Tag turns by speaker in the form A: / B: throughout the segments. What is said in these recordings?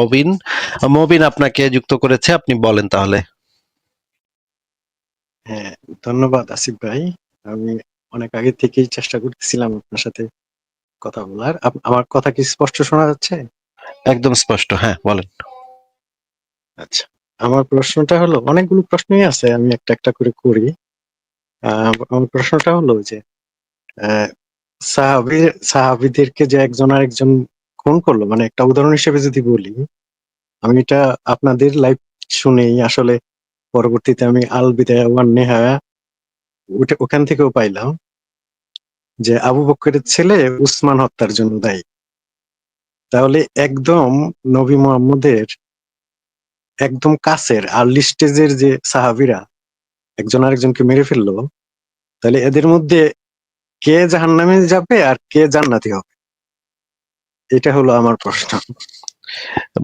A: মবিন। মবিন আপনাকে যুক্ত করেছে, আপনি বলেন তাহলে।
B: হ্যাঁ, ধন্যবাদ আসিফ ভাই। আমি অনেক আগে থেকেই চেষ্টা করতেছিলাম আপনার সাথে কথা বলার। আমার কথা কি স্পষ্ট শোনা যাচ্ছে?
A: একদম স্পষ্ট, হ্যাঁ বলেন।
B: আচ্ছা, আমার প্রশ্নটা হলো, অনেকগুলো প্রশ্নই আছে, আমি একটা একটা করে করি। আমার প্রশ্নটা হলো যে আহ, সাহাবীদেরকে যে একজন আরেকজন খুন করলো, মানে একটা উদাহরণ হিসেবে যদি বলি, আমি এটা আপনাদের লাইভ শুনেই আসলে পরবর্তীতে আমি আল বিদায়া ওয়ান নেহায়া ওখান থেকেও পাইলাম যে আবু বকরের ছেলে উসমান হত্যার জন্য দায়ী। তাহলে একদম নবী মুহাম্মদের একদম কাছের আর্লি স্টেজের যে সাহাবীরা একজন আরেকজনকে মেরে ফেললো, তাহলে এদের মধ্যে কে জাহান্নামে যাবে আর কে জান্নাতি হবে? এটা হলো আমার প্রশ্ন।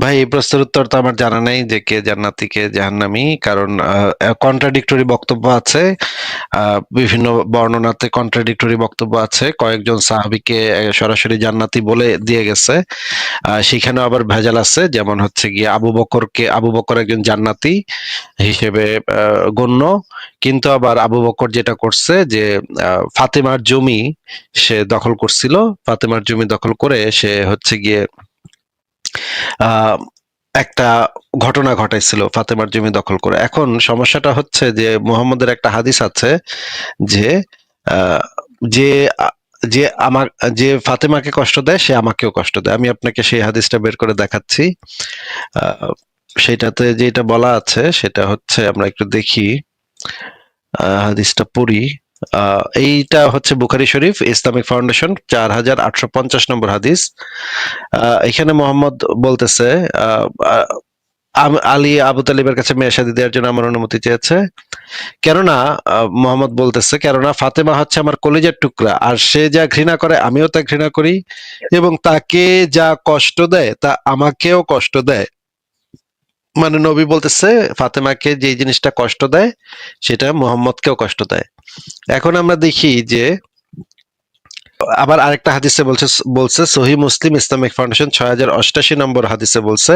A: ভাই, এই প্রশ্নের উত্তর তো আমার জানা নেই যে কে জান্নাতি কে জাহান্নামী, কারণ কন্ট্রাডিক্টরি বক্তব্য আছে। বিভিন্ন বর্ণনাতে কন্ট্রাডিক্টরি বক্তব্য আছে। কয়েকজন সাহাবীকে সরাসরি জান্নাতি বলে দিয়ে গেছে, সেখানেও আবার ভেজাল আছে। যেমন হচ্ছে গিয়ে আবু বকর একজন জান্নাতি হিসেবে গণ্য, কিন্তু আবার আবু বকর যেটা করছে যে ফাতেমার জমি সে দখল করছিল। ফাতেমার জমি দখল করে সে হচ্ছে গিয়ে আহ একটা ঘটনা ঘটাইছিল ফাতেমার জমি দখল করে। এখন সমস্যাটা হচ্ছে যে মুহাম্মদের একটা হাদিস আছে যে আহ, যে যে আমার যে ফাতেমাকে কষ্ট দেয় সে আমাকেও কষ্ট দেয়। আমি আপনাকে সেই হাদিসটা বের করে দেখাচ্ছি। আহ, সেটাতে যেটা বলা আছে সেটা হচ্ছে, আমরা একটু দেখি, হাদিসটা পড়ি। এইটা হচ্ছে বুখারী শরীফ ইসলামিক ফাউন্ডেশন 4850 নম্বর হাদিস। এখানে মোহাম্মদ বলতেছে, আহ, আহ, আলী আবু তালিবের কাছে মেয়ে শাদী দেওয়ার জন্য আমার অনুমতি চেয়েছে। কেননা মোহাম্মদ বলতেছে, কেননা ফাতেমা হচ্ছে আমার কলিজার টুকরা, আর সে যা ঘৃণা করে আমিও তা ঘৃণা করি, এবং তাকে যা কষ্ট দেয় তা আমাকেও কষ্ট দেয়। মানে নবী বলতেছে ফাতেমাকে যে জিনিসটা কষ্ট দেয় সেটা মুহাম্মদকেও কষ্ট দেয়। এখন আমরা দেখি যে আবার আরেকটা হাদিসে বলছে, সহিহ মুসলিম ইসলামিক ফাউন্ডেশন 6088 নম্বর হাদিসে বলছে,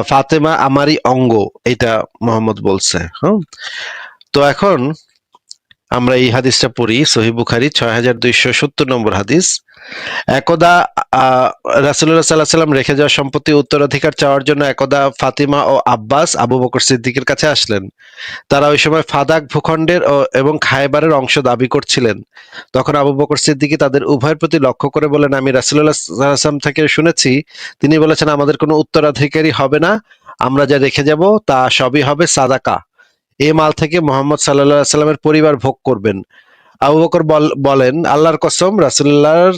A: ফাতেমা আমারই অঙ্গ, এটা মোহাম্মদ বলছে। হ্যাঁ, তো এখন আমরা এই হাদিসটা পড়ি, সহিহ বুখারী 6270 নম্বর হাদিস। একদা রাসূলুল্লাহ সাল্লাল্লাহু আলাইহি সাল্লাম রেখে যাওয়া সম্পত্তি উত্তরাধিকার চাওয়ার জন্য একদা ফাতিমা ও আব্বাস আবু বকর সিদ্দিকের কাছে আসলেন। তারা ওই সময় ফাদাক ভূখণ্ডের এবং খায়বারের অংশ দাবি করছিলেন। তখন আবু বকর সিদ্দিকী তাদের উভয়ের প্রতি লক্ষ্য করে বলেন, আমি রাসূলুল্লাহ সাল্লাল্লাহু আলাইহি ওয়াসাল্লাম থেকে শুনেছি তিনি বলেছেন, আমাদের কোনো উত্তরাধিকারী হবে না, আমরা যা রেখে যাব তা সবই হবে সাদাকা। এ মাল থেকে মুহাম্মদ সাল্লাল্লাহু আলাইহি সাল্লামের পরিবার ভোগ করবেন। আবু বকর বলেন, আল্লাহর কসম, রাসূলুল্লাহর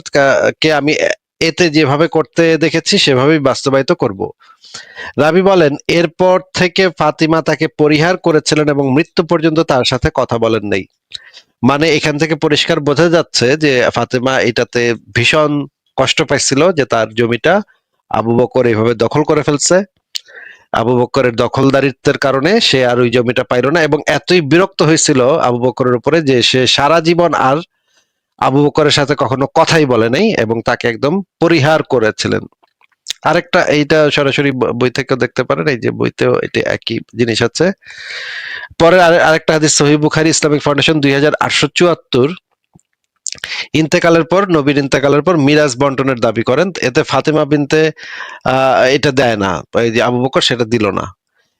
A: কে আমি এতে যেভাবে করতে দেখেছি সেভাবেই বাস্তবায়িত করব। রাবি বলেন, এরপর থেকে ফাতিমা তাকে পরিহার করেছিলেন এবং মৃত্যু পর্যন্ত তার সাথে কথা বলেন নাই। মানে এখান থেকে পরিষ্কার বোঝা যাচ্ছে যে ফাতেমা এটাতে ভীষণ কষ্ট পাইছিল যে তার জমিটা আবু বকর এইভাবে দখল করে ফেলছে। আবু বকরের দখলদারিত্বের কারণে সে আর ওই জমিটা পাইল না, এবং এতই বিরক্ত হয়েছিল আবু বকরের উপরে যে সে সারা জীবন আর আবু বকরের সাথে কখনো কথাই বলে নাই এবং তাকে একদম পরিহার করেছিলেন। আরেকটা, এইটা সরাসরি বই থেকেও দেখতে পারেন, এই যে বইতেও এটা একই জিনিস আছে। পরে আরেকটা হাদিস, সহিহ বুখারী ইসলামিক ফাউন্ডেশন 2874, নবীর ইন্তেকালের পর মিরাজ বন্টনের দাবি করেন। এতে ফাতিমা বিনতে এটা দেয় না, এই যে আবু বকর সেটা দিল না।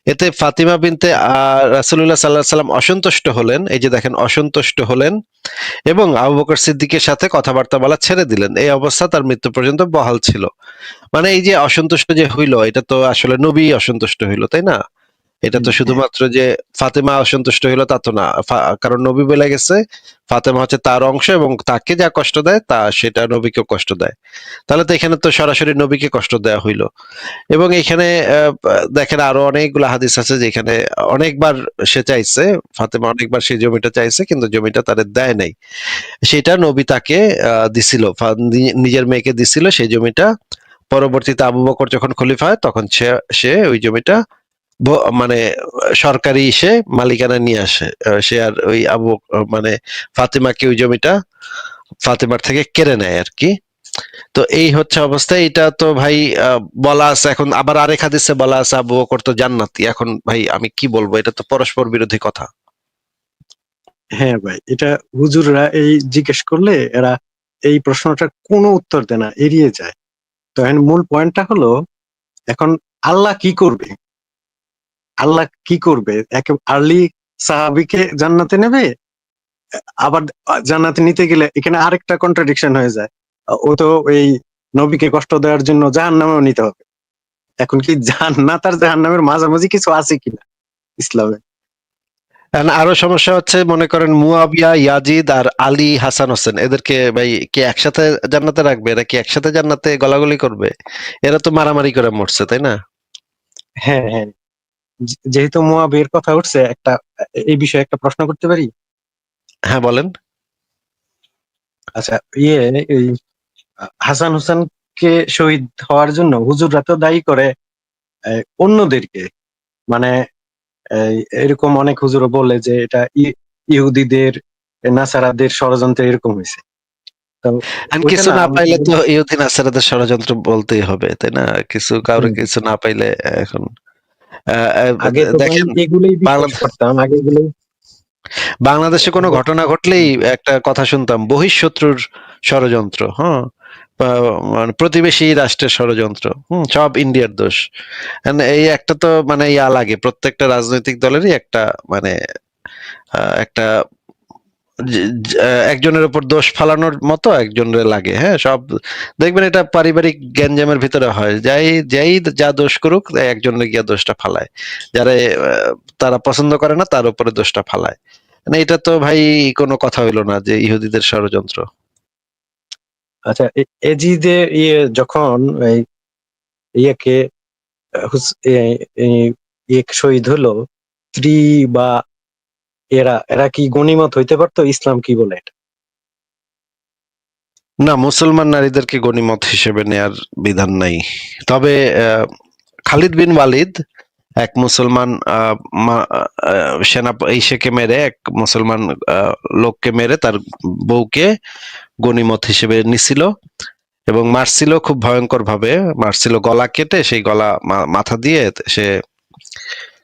A: এতে ফাতিমা বিনতে রাসূলুল্লাহ সাল্লাল্লাহু আলাইহি সাল্লাম অসন্তুষ্ট হলেন, এই যে দেখেন অসন্তুষ্ট হলেন, এবং আবু বকর সিদ্দিকের সাথে কথাবার্তা বলা ছেড়ে দিলেন। এই অবস্থা তার মৃত্যু পর্যন্ত বহাল ছিল। মানে এই যে অসন্তুষ্ট যে হইল, এটা তো আসলে নবী অসন্তুষ্ট হইল, তাই না? এটা তো
B: হ্যাঁ,
A: শুধুমাত্র যে ফাতেমা অসন্তুষ্ট হইলো তা তো না। কারণ নবী বলে গেছে ফাতেমা হচ্ছে তার অংশ, এবং তাকে যা কষ্ট দেয় তা সেটা নবীকেও কষ্ট দেয়। তাহলে তো এখানে তো সরাসরি নবীকে কষ্ট দেওয়া হইলো। এবং এখানে দেখেন আরো অনেকগুলো হাদিস আছে যেখানে অনেকবার সে চাইছে, ফাতেমা অনেকবার সেই জমিটা চাইছে কিন্তু জমিটা তাদের দেয় নাই। সেটা নবী তাকে দিছিল, নিজের মেয়েকে দিছিল সেই জমিটা। পরবর্তীতে আবু বকর যখন খলিফা হয় তখন সে ওই জমিটা মানে সরকারি সে মালিকানা নিয়ে আসে। সে আর ওই মানে ফাতেমাকে ওই জমিটা ফাতেমার থেকে কেড়ে নেয় আর কি। তো এই হচ্ছে অবস্থা। এটা তো ভাই বলা আছে, এখন আবার আরেক হাদিসে বলা আছে আবু বকর তো জান্নাতি। এখন ভাই আমি কি বলবো, এটা তো পরস্পর বিরোধী কথা।
B: হ্যাঁ ভাই, এটা হুজুররা এই জিজ্ঞেস করলে এরা এই প্রশ্নটার কোনো উত্তর দেয় না, এড়িয়ে যায়। তো এখন মূল পয়েন্টটা হলো, এখন আল্লাহ কি করবে? আল্লাহ কি করবে? একে আর্লি সাহাবিকে জান্নাতে নেবে, আবার জান্নাতে নিতে গেলে এখানে আরেকটা কন্ট্রাডিকশন হয়ে যায়। ও তো এই নবীকে কষ্ট দেওয়ার জন্য জাহান্নামেও নিতে হবে। এখন কি জান্নাত আর জাহান্নামের মাঝামাঝি কিছু আছে কিনা ইসলামে?
A: এখন আরো সমস্যা হচ্ছে, মনে করেন মুয়াবিয়া, ইয়াজিদ আর আলী হাসান হোসেন, এদেরকে ভাই কি একসাথে জান্নাতে রাখবে? এরা কি একসাথে জান্নাতে গলাগলি করবে? এরা তো মারামারি করে মরছে, তাই না?
B: হ্যাঁ, হ্যাঁ। যেহেতু মুয়াবিয়ার কথা উঠছে, একটা এই বিষয়ে একটা প্রশ্ন করতে পারি?
A: হ্যাঁ, বলেন।
B: আচ্ছা, এই হাসান হোসেনকে শহীদ হওয়ার জন্য হুজুররা তো দায়ী করে অন্যদেরকে, মানে এরকম অনেক হুজুরও বলে যে এটা ইহুদিদের, নাসারাদের ষড়যন্ত্রে এরকম হয়েছে। তো
A: আর
B: ওইটা
A: কিছু
B: না
A: না পাইলে তো ইহুদি নাসারাদের ষড়যন্ত্র বলতেই হবে, তাই না? কিছু কাউরে
B: হুম,
A: কিছু না পাইলে এখন আহ, আহ,
B: আগে তো ভাই
A: দেখেন,
B: এগুলোই বিশ্বাস
A: বাংলাদেশ
B: করতাম, আগে এগুলোই
A: বাংলাদেশে কোনো
B: আগে
A: ঘটনা ঘটলেই একটা কথা শুনতাম, বহিঃশত্রুর ষড়যন্ত্র, হ্যাঁ, মানে প্রতিবেশী রাষ্ট্রের ষড়যন্ত্র, সব ইন্ডিয়ার দোষ। এই একটা তো মানে ইয়া লাগে প্রত্যেকটা রাজনৈতিক দলেরই একটা, মানে একটা একজনের উপর দোষ ফালানোর মতো একজনের লাগে, হ্যাঁ, সব দেখবেন এটা পারিবারিক গ্যাঞ্জামের ভিতরে হয়, যাই যা দোষ করুক একজনের গিয়া দোষটা ফালায়, যারা তারা পছন্দ করে না তার উপরে দোষটা ফালায়। মানে এটা তো ভাই কোনো কথা হইলো না যে ইহুদিদের ষড়যন্ত্র।
B: আচ্ছা, এজিদে যখন এই ইয়েকে শহীদ হলো, স্ত্রী বা এরা এরা কি গনিমত হইতে পারতো? ইসলাম কি বলে এটা?
A: না, মুসলমান নারীদেরকে গনিমত হিসেবে নেয়ার বিধান নাই। তবে খালিদ বিন ওয়ালিদ এক মুসলমান সেনা ইসেকে মেরে, এক মুসলমান লোককে মেরে তার বউকে গনিমত হিসেবে নিছিল এবং মারছিল, খুব ভয়ঙ্কর ভাবে মারছিল, গলা কেটে সেই গলা মাথা দিয়ে সে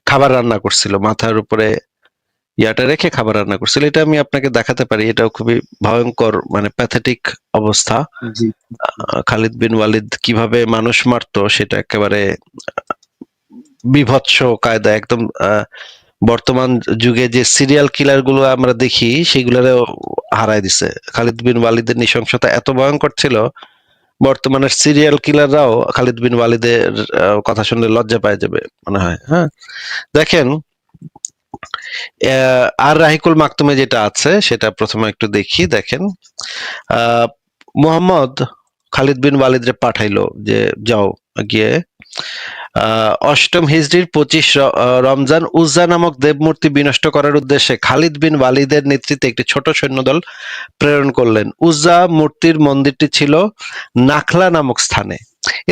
A: খাবার রান্না করছিল, মাথার উপরে ইয়াটা রেখে খাবার রান্না করছিল। এটা আমি আপনাকে দেখাতে পারি, এটাও খুবই ভয়ঙ্কর, মানে প্যাথেটিক অবস্থা।
B: জি,
A: খালিদ বিন ওয়ালিদ কিভাবে মানুষ মারতো সেটা একেবারে বিভৎস কায়দা একদম। বর্তমান যুগে যে সিরিয়াল কিলার গুলো আমরা দেখি সেগুলোরও হারায় দিছে। খালিদ বিন ওয়ালিদের নৃশংসতা এত ভয়ঙ্কর ছিল, বর্তমানের সিরিয়াল কিলাররাও খালিদ বিন ওয়ালিদের কথা শুনলে লজ্জা পায় যাবে মনে হয়। হ্যাঁ, দেখেন, আর রাহিকুল মাকতুমে যেটা আছে সেটা প্রথমে একটু দেখি। দেখেন, আহ মুহাম্মদ খালিদ বিন ওয়ালিদরে পাঠাইলো যে যাও গিয়ে অষ্টম হিজরির 25 রমজান উজ্জা নামক দেবমূর্তি বিনষ্ট করার উদ্দেশ্যে খালিদ বিন ওয়ালিদের নেতৃত্বে একটি ছোট সৈন্যদল প্রেরণ করলেন। উজ্জা মূর্তির মন্দিরটি ছিল নাখলা নামক স্থানে।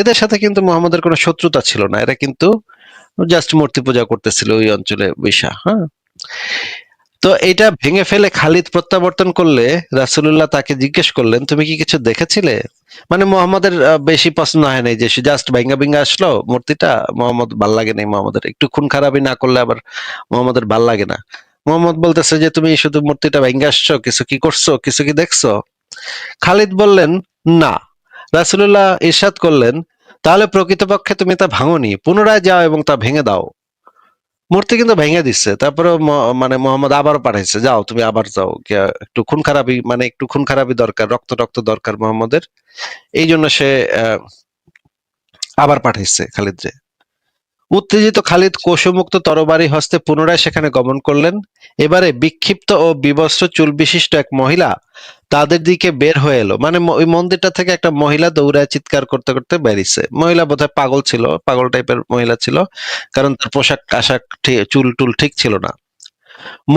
A: এদের সাথে কিন্তু মুহাম্মদের কোনো শত্রুতা ছিল না, এরা কিন্তু জাস্ট মূর্তি পূজা করতেছিল ওই অঞ্চলে বৈশা। হ্যাঁ, তো এটা ভেঙে ফেলে খালিদ প্রত্যাবর্তন করলে রাসূলুল্লাহ তাকে জিজ্ঞেস করলেন, তুমি কি কিছু দেখেছিলে? মানে মোহাম্মদের বেশি পছন্দ হয় নাই যে সে জাস্ট ভাঙ্গা ভাঙ্গা আসলো মূর্তিটা, মোহাম্মদ ভাল লাগে নাই, মোহাম্মদের একটু খুন খারাপি না করলে আবার মোহাম্মদের ভাল লাগে না। মোহাম্মদ বলতেছে যে তুমি শুধু মূর্তিটা ভাঙ্গা আসছো, কিছু কি করছো, কিছু কি দেখছো? খালিদ বললেন না। রাসূলুল্লাহ ইরশাদ করলেন, তাহলে প্রকৃতপক্ষে তুমি তা ভাঙোনি, পুনরায় যাও এবং তা ভেঙে দাও। মূর্তি কিন্তু ভেঙে দিচ্ছে, তারপরে মানে মোহাম্মদ আবারও পাঠাইছে, যাও তুমি আবার যাও গিয়া একটু খুন খারাপি, মানে একটু খুন খারাপি দরকার, রক্ত রক্ত দরকার মোহাম্মদের, এই জন্য সে আবার পাঠাইছে খালিদরে। উত্তেজিত খালিদ কোষমুক্ত তরবারি হস্তে পুনরায় সেখানে গমন করলেন। এবারে বিক্ষিপ্ত ও বিবস্ত্র চুল বিশিষ্ট এক মহিলা তাদের দিকে বের হয়ে এলো। মানে ওই মন্দিরটা থেকে একটা মহিলা দৌড়ায় চিৎকার করতে করতে বেরিয়েছে। মহিলা বোধহয় পাগল ছিল, পাগল টাইপের মহিলা ছিল, কারণ তার পোশাক আশাক চুল টুল ঠিক ছিল না।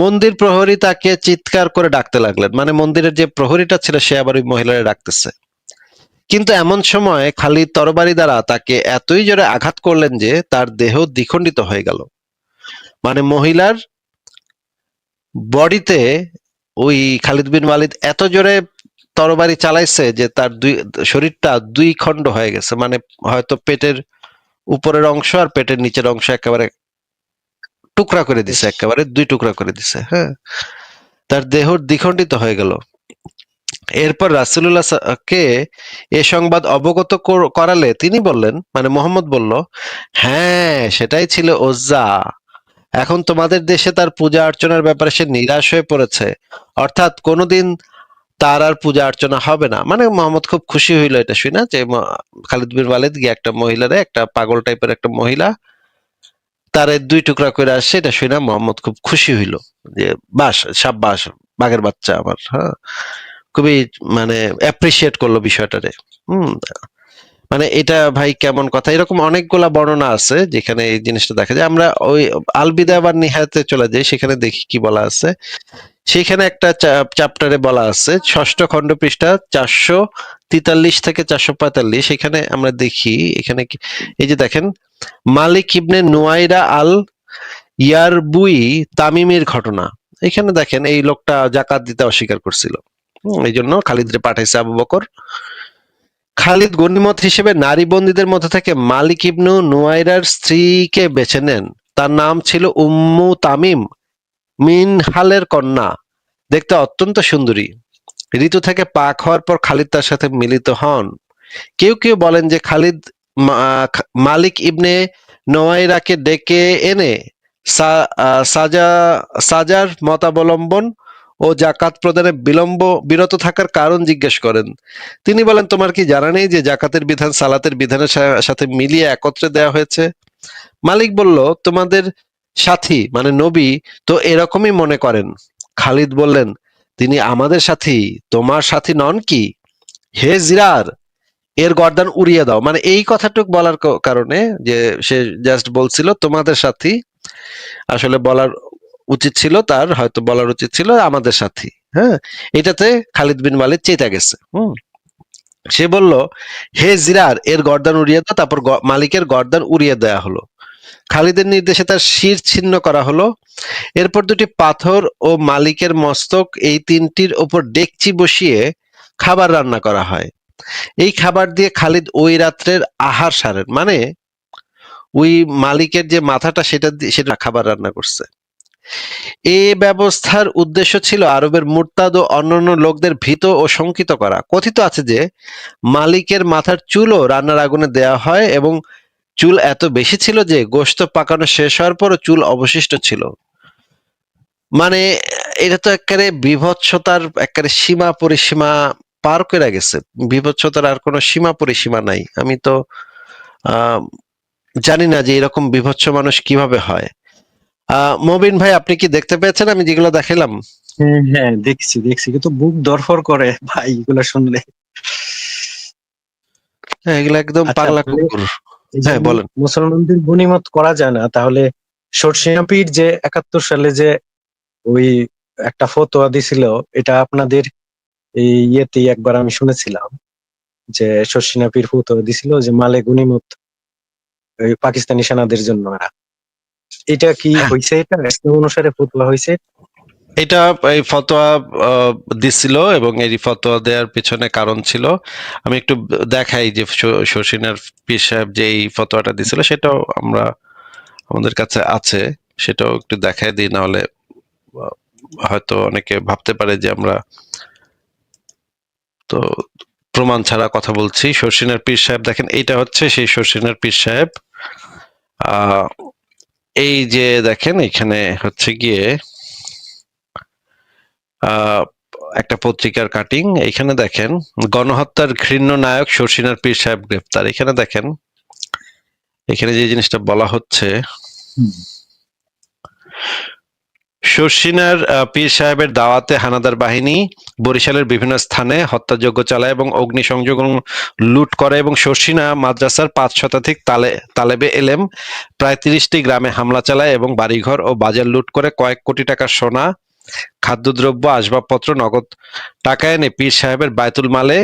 A: মন্দির প্রহরী তাকে চিৎকার করে ডাকতে লাগলেন, মানে মন্দিরের যে প্রহরীটা ছিল সে আবার ওই মহিলারে ডাকতেছে। কিন্তু এমন সময় খালিদ তরবারি দ্বারা তাকে এতই জোরে আঘাত করলেন যে তার দেহ দ্বিখণ্ডিত হয়ে গেল। মানে মহিলার বডিতে ওই খালিদ বিন ওয়ালিদ এত জোরে তরবারি চালাইছে যে তার শরীরটা 2 খণ্ড হয়ে গেছে, মানে হয়তো পেটের উপরের অংশ আর পেটের নিচের অংশ একেবারে টুকরা করে দিছে, একেবারে 2 টুকরা করে দিছে। হ্যাঁ, তার দেহ দ্বিখণ্ডিত হয়ে গেল। এরপর রাসূলুল্লাহ কে এ সংবাদ অবগত করালে তিনি বললেন, মানে মোহাম্মদ বলল, হ্যাঁ সেটাই ছিল উজ্জা। এখন তোমাদের দেশে তার পূজা অর্চনার ব্যাপারে সে নিরাশ হয়ে পড়েছে, অর্থাৎ কোনোদিন তার আর পূজা অর্চনা হবে না। মানে মোহাম্মদ খুব খুশি হইলো এটা শুনে যে খালিদ বিন ওয়ালিদ গিয়ে একটা মহিলারে, একটা পাগল টাইপের একটা মহিলা তারে 2 টুকরা করে আসছে, এটা শুনে মোহাম্মদ খুব খুশি হইলো যে বাস সাব্বাস বাঘের বাচ্চা আমার। হ্যাঁ, খুবই মানে অ্যাপ্রিসিয়েট করলো বিষয়টারে। হুম, মানে এটা ভাই কেমন কথা, এরকম অনেকগুলা বর্ণনা আছে যেখানে এই জিনিসটা দেখা যায়। আমরা ওই আল বিদায়া ওয়ান নিহায়াতে চলে যাই, সেখানে দেখি কি বলা আছে। সেখানে একটা চ্যাপ্টারে বলা আছে, ষষ্ঠ খণ্ড পৃষ্ঠা 443 থেকে 445, এখানে আমরা দেখি এখানে এই যে দেখেন, মালিক ইবনে নুয়াইরা আল ইয়ারবুই তামিমের ঘটনা। এখানে দেখেন এই লোকটা জাকাত দিতে অস্বীকার করছিল, এই জন্য খালিদরে পাঠাইছে আবু বকর। খালিদ গনিমত হিসেবে নারী বন্দীদের মধ্যে থেকে মালিক ইবনু নুয়াইরার স্ত্রীকে বেছে নেন। তার নাম ছিল উম্মু তামিম, মিনহালের কন্যা, দেখতে অত্যন্ত সুন্দরী। ঋতু থেকে পাক হওয়ার পর খালিদ তার সাথে মিলিত হন। কেউ কেউ বলেন যে খালিদ মালিক ইবনে নোয়াইরাকে ডেকে এনে সাজার মতাবলম্বন ও জাকাত প্রদানে বিরত থাকার কারণ জিজ্ঞেস করেন। তিনি বলেন, তোমার কি জানা নেই যে জাকাতের বিধান সালাতের বিধানের সাথে মিলিয়ে একত্রে দেওয়া হয়েছে? মালিক বলল, তোমাদের সাথী মানে নবী তো এরকমই মনে করেন। খালিদ বললেন, তিনি আমাদের সাথী, তোমার সাথী নন কি? হে জিরার, এর গর্দান উড়িয়ে দাও। মানে এই কথাটুক বলার কারণে যে সে জাস্ট বলছিল তোমাদের সাথী, আসলে বলার উচিত ছিল তার, হয়তো বলার উচিত ছিল আমাদের সাথী। হ্যাঁ, এটাতে খালিদ বিন ওয়ালিদ চেতা গেছে। সে বলল, হে জিরার, এর গর্দান উড়িয়ে দাও। তারপর মালিকের গর্দান উড়িয়ে দেয়া হলো। খালিদের নির্দেশে তার শির ছিন্ন করা হলো। এরপর 2টি পাথর ও মালিকের মস্তক, এই 3টির ওপর ডেকচি বসিয়ে খাবার রান্না করা হয়। এই খাবার দিয়ে খালিদ ওই রাত্রের আহার সারেন, মানে ওই মালিকের যে মাথাটা সেটা খাবার রান্না করছে। এ ব্যবস্থার উদ্দেশ্য ছিল আরবের মুরতাদ ও অন্যান্য লোকদের ভীত ও শঙ্কিত করা। কথিত আছে যে মালিকের মাথার চুলও রান্নার আগুনে দেয়া হয় এবং চুল এত বেশি ছিল যে গোশত পাকানো শেষ হওয়ার পরও চুল অবশিষ্ট ছিল। মানে এটা তো একেবারে বিভৎসতার একেবারে সীমা পরিসীমা পার করে গেছে। বিভৎসতার আর কোনো সীমা পরিসীমা নাই। আমি তো জানি না যে এরকম বিভৎস মানুষ কিভাবে হয়। মবিন ভাই, আপনি কি দেখতে পেয়েছেন আমি যেগুলো দেখালাম?
B: হ্যাঁ হ্যাঁ, দেখছি কিন্তু বুক দরফর করে ভাই এগুলা শুনলে।
A: হ্যাঁ, এগুলো একদম
B: আচ্ছা,
A: পাগলা
B: তাহলে
A: কুকুর।
B: এই যে
A: হ্যাঁ বলেন।
B: মুসলমানদের গনিমত করা যায় না, তাহলে সরসিনা পীর যে 71 সালে যে ওই একটা ফতোয়া দিছিল, এটা আপনাদের এই ইয়েতেই একবার আমি শুনেছিলাম যে শর্ষিনা পীর ফতোয়া দিছিল যে মালে গনিমত ওই পাকিস্তানি সেনাদের জন্য। এটা কি
A: হ্যাঁ,
B: হয়েছে? এটা ইসলাম অনুসারে ফতোয়া হয়েছে?
A: এটা এই ফতোয়া দিছিল এবং এই ফতোয়া দেওয়ার পিছনে কারণ ছিল। আমি একটু দেখাই যে শর্ষিনার পীর সাহেব যে এই ফতোয়াটা দিছিল সেটাও আমাদের কাছে আছে, সেটাও একটু দেখাই দিই, নাহলে হয়তো অনেকে ভাবতে পারে যে আমরা তো প্রমাণ ছাড়া কথা বলছি। শর্ষিনার পীর সাহেব দেখেন, এইটা হচ্ছে সেই শর্ষিনার পীর সাহেব। আহ এই যে দেখেন এখানে হচ্ছে গিয়ে আহ একটা পত্রিকার কাটিং। এখানে দেখেন, গণহত্যার ঘৃণ্য নায়ক শর্ষিনার পীর সাহেব গ্রেপ্তার। এখানে দেখেন, এখানে যে জিনিসটা বলা হচ্ছে, শর্ষিনার পীর সাহেবের দাওয়াতে হানাদার বাহিনী বরিশালের বিভিন্ন স্থানে হত্যাযজ্ঞ চালায় এবং অগ্নিসংযোগ লুট করে এবং শর্ষিনা মাদ্রাসার 5 শতাধিক তালেবে এলেম প্রায় 30টি গ্রামে হামলা চালায় এবং বাড়িঘর ও বাজার লুট করে কয়েক কোটি টাকার সোনা, খাদ্যদ্রব্য, আসবাবপত্র, নগদ টাকা এনে পীর সাহেবের বায়তুল মালে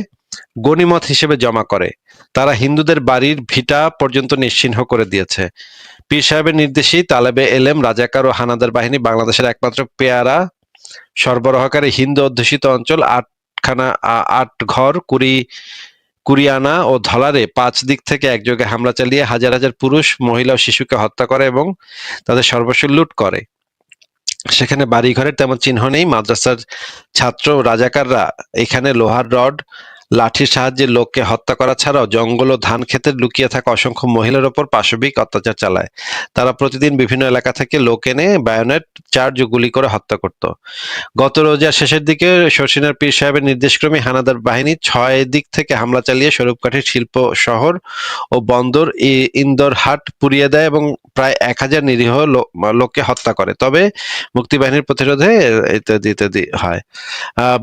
A: গনিমত হিসেবে জমা করে। তারা হিন্দুদের বাড়ির ভিটা পর্যন্ত নিশ্চিহ্ন করে দিয়েছে। পীর সাহেবের নির্দেশেই তালেবে এলেম, রাজাকার ও হানাদার বাহিনী বাংলাদেশের একমাত্র পেয়ারা সরবরাহকারী হিন্দু অধ্যুষিত অঞ্চল আট ঘর কুরিয়ানা ও ধলারে 5 দিক থেকে একযোগে হামলা চালিয়ে হাজার হাজার পুরুষ, মহিলা ও শিশুকে হত্যা করে এবং তাদের সর্বস্ব লুট করে। সেখানে বাড়িঘরের তেমন চিহ্ন নেই। মাদ্রাসার ছাত্র ও রাজাকাররা এখানে লোহার রড, লাঠির সাহায্যে লোককে হত্যা করা ছাড়াও জঙ্গল ও ধান ক্ষেতে লুকিয়ে থাকা অসংখ্য মহিলার ওপর পাশবিক অত্যাচার চালায়। তারা প্রতিদিন বিভিন্ন এলাকা থেকে লোক এনে বায়োনেট চার্জ ও গুলি করে হত্যা করত। গত রোজার শেষের দিকে শর্ষিনার পীর সাহেবের নির্দেশক্রমে হানাদার বাহিনী 6 দিক থেকে হামলা চালিয়ে স্বরূপকাঠির শিল্প শহর ও বন্দর ইন্দরহাট পুড়িয়ে দেয় এবং প্রায় 1000 নিরীহ লোককে হত্যা করে। তবে মুক্তিবাহিনীর প্রতিরোধে ইত্যাদি ইত্যাদি হয়।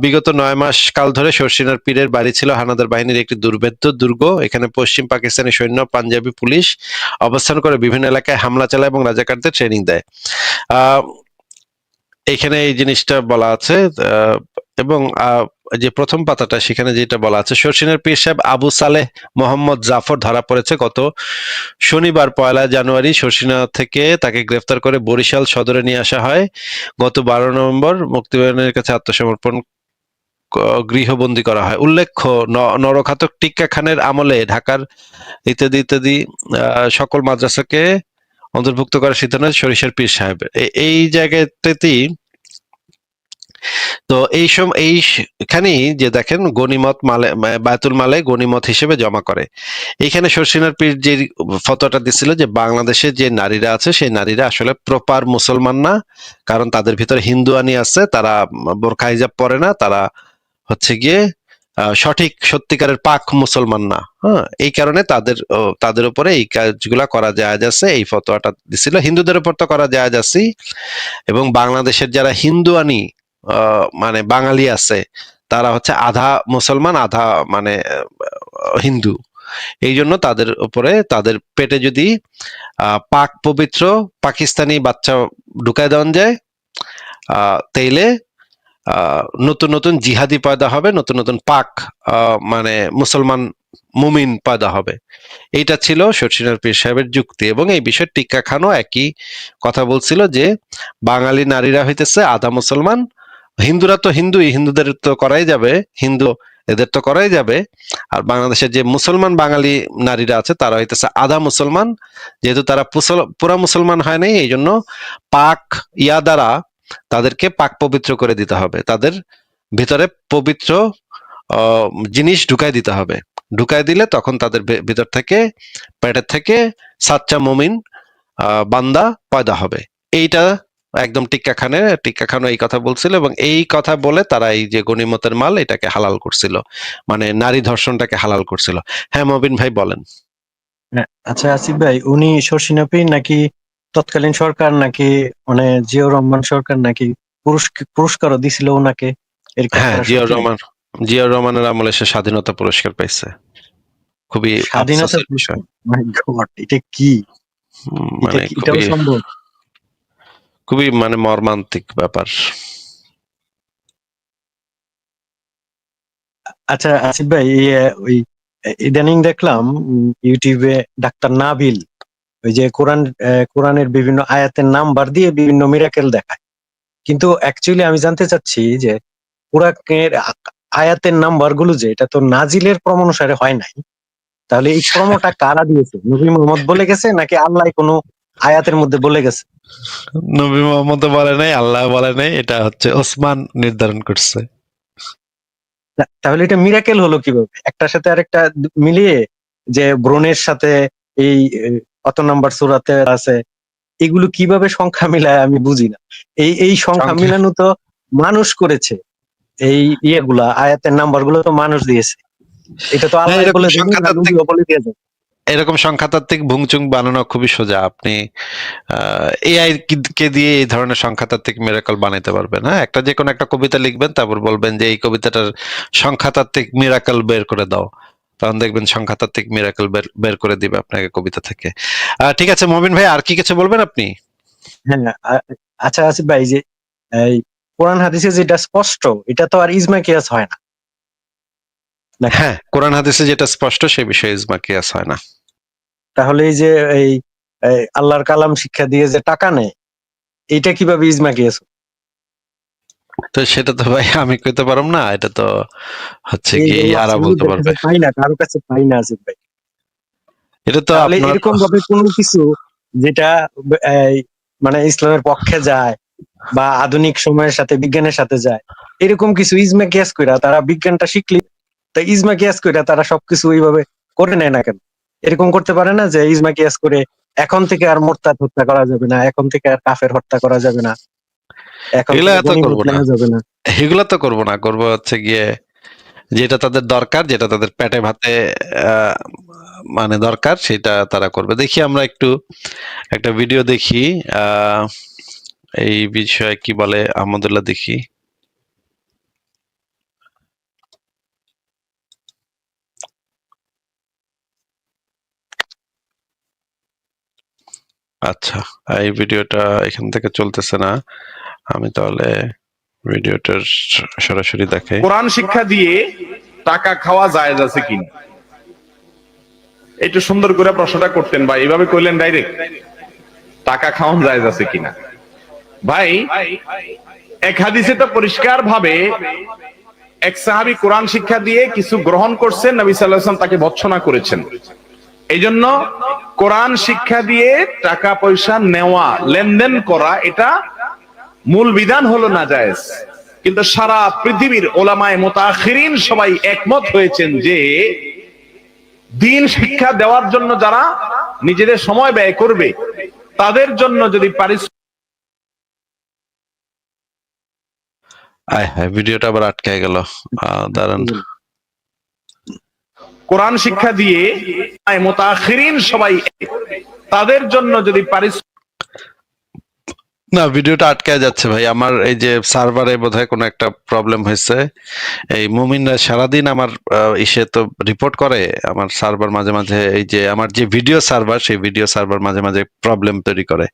A: বিগত 9 মাস কাল ধরে শর্ষিনার পীরের বাড়ি ছিল হানাদার বাহিনীর একটি দুর্ভেদ্য দুর্গ। এখানে পশ্চিম পাকিস্তানি সৈন্য, পাঞ্জাবি পুলিশ অবস্থান করে বিভিন্ন এলাকায় হামলা চালায় এবং রাজাকারদের ট্রেনিং দেয়। এখানে এই জিনিসটা বলা আছে এবং যে প্রথম পাতাটা সেখানে যেটা বলা আছে, শর্ষিনার পীর সাহেব আবু সালেহ মোহাম্মদ জাফর ধরা পড়েছে গত শনিবার 1 জানুয়ারি। শর্ষিনা থেকে তাকে গ্রেফতার করে বরিশাল সদরে নিয়ে আসা হয়। গত 12 নভেম্বর মুক্তিবাহিনীর কাছে আত্মসমর্পণ গৃহবন্দী করা হয়। উল্লেখ্য, নরঘাতক টিক্কা খানের আমলে ঢাকার ইত্যাদি ইত্যাদি সকল মাদ্রাসাকে অন্তর্ভুক্ত করার সিদ্ধান্ত শরীশের পীর সাহেব। এই জায়গাতেই তো এইখানেই যে দেখেন গনিমত মালে, বায়তুল মালে গনিমত হিসেবে জমা করে। এইখানে শর্ষিনার পীর যে ফতোয়াটা দিছিল যে বাংলাদেশে যে নারীরা আছে সেই নারীরা আসলে প্রপার মুসলমান না, কারণ তাদের ভিতরে হিন্দুয়ানি আছে, তারা বোরখা হিজাব পরে না, তারা হচ্ছে গিয়ে সঠিক সত্যিকারের পাক মুসলমান না। হ্যাঁ, এই কারণে তাদের উপরে এই কাজগুলা করা জায়েজ আছে, এই ফতোয়াটা দিছিল। হিন্দুদের উপর তো করা জায়েজ আছে, এবং বাংলাদেশের যারা হিন্দুয়ানি মানে বাঙালি আছে তারা হচ্ছে আধা মুসলমান আধা মানে হিন্দু। এই জন্য তাদের উপরে, তাদের পেটে যদি পাক পবিত্র পাকিস্তানি বাচ্চা ঢুকায় দেওয়া যায়, তাইলে নতুন নতুন জিহাদি পয়দা হবে, নতুন নতুন পাক মানে মুসলমান মুমিন পয়দা হবে। এইটা ছিল শর্ষিনার পীর সাহেবের যুক্তি, এবং এই বিষয়ে টিক্কা খানও একই কথা বলছিল যে বাঙালি নারীরা হইতেছে আধা মুসলমান, হিন্দুরা তো হিন্দুদের তো করাই যাবে, হিন্দু এদের তো করাই যাবে, আর বাংলাদেশের যে মুসলমান বাঙালি নারীরা আছে তারা হইতেছে আধা মুসলমান, যেহেতু তারা পুরা মুসলমান হয় নাই, এই জন্য পাক দ্বারা তাদেরকে পাক পবিত্র করে দিতে হবে, তাদের ভিতরে পবিত্র জিনিস ঢুকাই দিতে হবে। ঢুকাই দিলে তখন তাদের ভিতর থেকে, পেটের থেকে সাচ্চা মুমিন বান্দা পয়দা হবে। এইটা একদম টিক্কা খানও এই কথা বলছিল, এবং এই কথা বলে তারা এই যে গনিমতের মাল এটাকে হালাল করছিল, মানে নারী ধর্ষণটাকে হালাল করছিল। হ্যাঁ মবিন ভাই বলেন।
B: আচ্ছা আসিফ ভাই, উনি শর্ষিনা পীর নাকি তৎকালীন সরকার নাকি মানে জিয়াউর রহমান সরকার নাকি পুরস্কারও দিছিল ওনাকে? এর
A: হ্যাঁ,
B: কথাটা
A: জিয়াউর রহমানের আমলে সে স্বাধীনতা পুরস্কার পাইছে। খুবই
B: স্বাধীনতা
A: আফসোসের বিষয়।
B: মাই গড, এটা কি?
A: মানে
B: এটাও সম্ভব?
A: খুবই মানে মর্মান্তিক ব্যাপার।
B: আচ্ছা আসিফ ভাই, ওই ইদানিং দেখলাম ইউটিউবে ডাক্তার নাবিল ওই যে কোরআনের বিভিন্ন আয়াতের নাম্বার দিয়ে বিভিন্ন মিরাকেল দেখায়, কিন্তু অ্যাকচুয়ালি আমি জানতে চাচ্ছি যে কোরআনের আয়াতের নাম্বার গুলো যে এটা তো নাজিলের ক্রম অনুসারে হয় নাই, তাহলে এই ক্রমটা কারা দিয়েছে? নবী মুহাম্মদ বলে গেছে নাকি আল্লাহ কোনো আয়াতের মধ্যে বলে গেছে?
A: নবী মোহাম্মদ বলে নাই, আল্লাহ বলে নাই, এটা হচ্ছে ওসমান নির্ধারণ করছে।
B: তাহলে এটা মিরাকেল হলো কিভাবে একটার সাথে আরেকটা মিলিয়ে? যে ব্রণের সাথে এই কত নাম্বার সূরাতে আছে, এগুলো কিভাবে সংখ্যা মিলায় আমি বুঝি না। এই সংখ্যা মিলানো তো মানুষ করেছে, এই ইয়েগুলা আয়াতের নাম্বার গুলো তো মানুষ দিয়েছে, এটা তো আল্লাহ বলে দিয়েছে।
A: এরকম সংখ্যাতাত্ত্বিক ভুংচুং বানানো খুবই সোজা। আপনি এআই কে দিয়ে এই ধরনের সংখ্যাতাত্ত্বিক মিরাকল বানাইতে পারবেন। হ্যাঁ, যে কোনো একটা কবিতা লিখবেন, তারপর বলবেন যে এই কবিতাটার সংখ্যাতাত্ত্বিক মিরাকল বের করে দাও, তখন দেখবেন সংখ্যাতাত্ত্বিক মিরাকল বের করে দিবে আপনাকে কবিতা থেকে। ঠিক আছে মবিন ভাই, আর কি কিছু বলবেন আপনি?
B: হ্যাঁ, আচ্ছা আসিফ ভাই, যে এই কোরআন হাদিসে যেটা স্পষ্ট, এটা তো আর ইজমা কিয়াস হয় না।
A: হ্যাঁ, কোরআন হাদিসে যেটা স্পষ্ট সে বিষয়ে ইজমা কিয়াস হয় না।
B: তাহলে এই যে এই আল্লাহর কালাম শিক্ষা দিয়ে যে টাকা নেয়, এটা কিভাবে ইজমা কিয়াস?
A: তো সেটা তো ভাই আমি কইতে পারুম না, এটা তো হচ্ছে
B: এই
A: কি ইয়ারা বলতে
B: ওয়াসিলুদের
A: পারবে।
B: কাছে পাই না, কারো কাছে পাই না আসিফ ভাই।
A: এটা তো
B: তাহলে
A: আপনার
B: এরকম ভাবে কোনো কিছু যেটা এই, মানে ইসলামের পক্ষে যায় বা আধুনিক সময়ের সাথে বিজ্ঞানের সাথে যায়, এরকম কিছু ইজমা কিয়াস কইরা তারা বিজ্ঞানটা শিখলি, তা ইজমা কিয়াস কইরা তারা সবকিছু এইভাবে করে নেয় না কেন? এরকম করতে পারে না যে ইজমা কিয়াস করে এখন থেকে আর মোরতাদ হত্যা করা যাবে না, এখন থেকে আর কাফের হত্যা করা যাবে না, এখন
A: এগুলা
B: থেকে
A: এত
B: গনিমত
A: করবো না,
B: নেওয়া যাবে না।
A: এগুলা তো করবো না, করবো হচ্ছে গিয়ে যেটা তাদের দরকার, যেটা তাদের পেটে ভাতে আহ, মানে দরকার, সেটা তারা করবে। দেখি আমরা একটু একটা ভিডিও দেখি, আহ এই বিষয়ে কি বলে আহমদুল্লাহ, দেখি। আচ্ছা, এই ভিডিওটা এখান থেকে চলতেছে না, আমি তাহলে ভিডিওটার সরাসরি দেখাই।
C: কোরআন শিক্ষা দিয়ে টাকা খাওয়া জায়েজ আছে কিনা, একটু সুন্দর করে প্রশ্নটা করতেন ভাই, এভাবে কইলেন ডাইরেক্ট, টাকা খাওয়ান জায়েজ আছে কিনা। ভাই এক হাদিসে তো পরিষ্কার ভাবে এক সাহাবী কোরআন শিক্ষা দিয়ে কিছু গ্রহণ করছেন, নবী সাল্লাল্লাহু আলাইহি ওয়াসাল্লাম তাকে ভর্ৎসনা করেছেন। এই জন্য কোরআন শিক্ষা দিয়ে টাকা পয়সা নেওয়া, লেনদেন করা, এটা মূল বিধান হলো নাজায়েজ। কিন্তু সারা পৃথিবীর ওলামায়ে মুতাআখিরিন সবাই একমত হয়েছেন যে দ্বীন শিক্ষা দেওয়ার জন্য যারা নিজেদের সময় ব্যয় করবে, তাদের জন্য যদি
A: আয় হ্যাঁ, ভিডিওটা আবার আটকে গেল, দাঁড়ান।
C: কোরআন শিক্ষা দিয়ে মুতাআখিরিন সবাই, তাদের জন্য যদি
A: না, ভিডিওটা আটকে যাচ্ছে ভাই, আমার এই যে সার্ভারে বোধহয় কোনো একটা প্রবলেম হয়েছে। এই মুমিনরা সারাদিন আমার ইসে তো রিপোর্ট করে, আমার সার্ভার মাঝে মাঝে, এই যে আমার যে ভিডিও সার্ভার, সেই ভিডিও সার্ভার মাঝে মাঝে প্রবলেম তৈরি করে।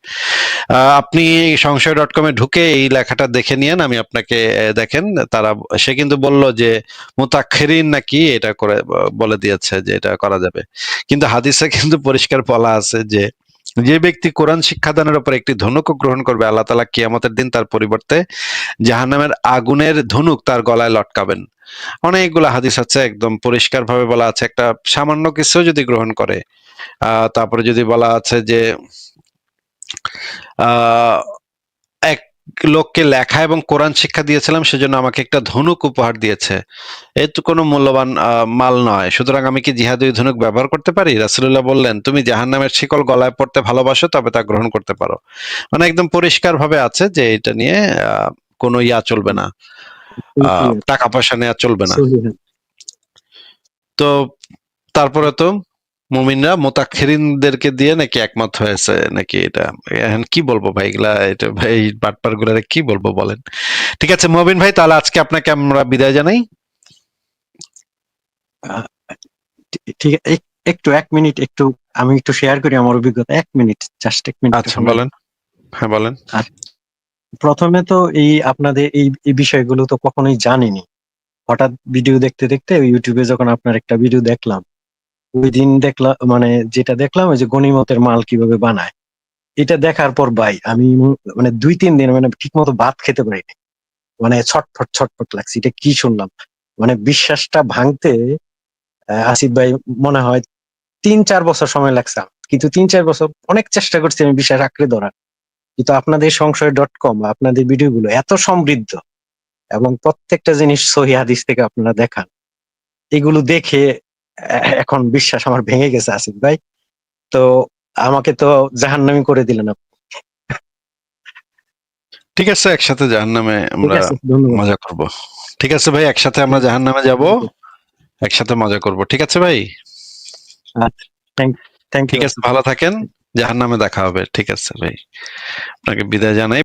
A: আপনি সংশয়.com-এ ঢুকে এই লেখাটা দেখে নিয়েন, আমি আপনাকে দেখেন, তারা, সে কিন্তু বলল যে মুতাক্ষিরিন নাকি এটা করে বলে দিয়েছে যে এটা করা যাবে, কিন্তু হাদিসে কিন্তু পরিষ্কার বলা আছে যে যে ব্যক্তি কোরআন শিক্ষাদানের উপর একটি ধনুক গ্রহণ করবে, আল্লাহ তাআলা কিয়ামতের দিন তার পরিবর্তে জাহান্নামের আগুনের ধনুক তার গলায় লটকাবেন। অনেকগুলো হাদিস আছে, একদম পরিষ্কার ভাবে বলা আছে, একটা সামান্য কিছু যদি গ্রহণ করে, তারপরে যদি বলা আছে যে আহ এক লোককে লেখা এবং কোরআন শিক্ষা দিয়েছিলাম, সেজন্য আমাকে একটা ধনুক উপহার দিয়েছে, এই তো কোনো মূল্যবান মাল নয়, সুতরাং আমি কি জিহাদি ধনুক ব্যবহার করতে পারি? রাসূলুল্লাহ বললেন, তুমি জাহান্নামের শিকল গলায় পড়তে ভালোবাসো, তবে তা গ্রহণ করতে পারো। মানে একদম পরিষ্কার ভাবে আছে যে এটা নিয়ে কোনো ইয়া চলবে না, টাকা পয়সা নেওয়া চলবে না। তো তারপরে তো মুমিনরা মুতাক্ষিরিনদেরকে দিয়ে নাকি একমত হয়েছে নাকি, এটা এখন কি বলবো ভাই, এগুলা এটা ভাই বাটপার গুলারে কি বলবো বলেন। ঠিক আছে মবিন ভাই, তাহলে আজকে আপনাকে আমরা বিদায় জানাই।
B: ঠিক, একটু 1 মিনিট, একটু আমি একটু শেয়ার করি আমার অভিজ্ঞতা, 1 মিনিট, জাস্ট 1 মিনিট।
A: আচ্ছা বলেন, হ্যাঁ বলেন।
B: প্রথমে তো এই আপনাদের এই বিষয়গুলো তো কখনোই জানিনি, হঠাৎ ভিডিও দেখতে দেখতে ইউটিউবে যখন আপনার একটা ভিডিও দেখলাম, ওই দিন দেখলাম, মানে যেটা দেখলাম ওই যে গনিমতের মাল কিভাবে বানায়, এটা দেখার পর ভাই আমি মানে 2-3 দিন মানে ঠিক মতো ভাত খেতে পারিনি, মানে ছটফট ছটফট লাগছে, এটা কি শুনলাম, মানে বিশ্বাসটা ভাঙতে আসিফ ভাই মনে হয় 3-4 বছর সময় লাগছে আমার। কিন্তু 3-4 বছর অনেক চেষ্টা করছি আমি বিশ্বাস আঁকড়ে ধরার, কিন্তু আপনাদের সংশয়.com আপনাদের ভিডিও গুলো এত সমৃদ্ধ এবং প্রত্যেকটা জিনিস সহিহ হাদিস থেকে আপনারা দেখান, এগুলো দেখে এখন বিশ্বাস আমার ভেঙে গেছে আসিফ ভাই। তো আমাকে তো জাহান্নামী করে দিলেন আপনি।
A: ঠিক আছে, একসাথে জাহান্নামে
B: ঠিক
A: আমরা
B: আছে, ধন্যবাদ।
A: মজা করব। ঠিক আছে ভাই, একসাথে আমরা জাহান্নামে যাব, একসাথে মজা করব। ঠিক আছে ভাই,
B: আচ্ছা, থ্যাংক
A: ঠিক
B: ইউ।
A: আছে, ভালো থাকেন, জাহান্নামে দেখা হবে। ঠিক আছে ভাই, আপনাকে বিদায় জানাই।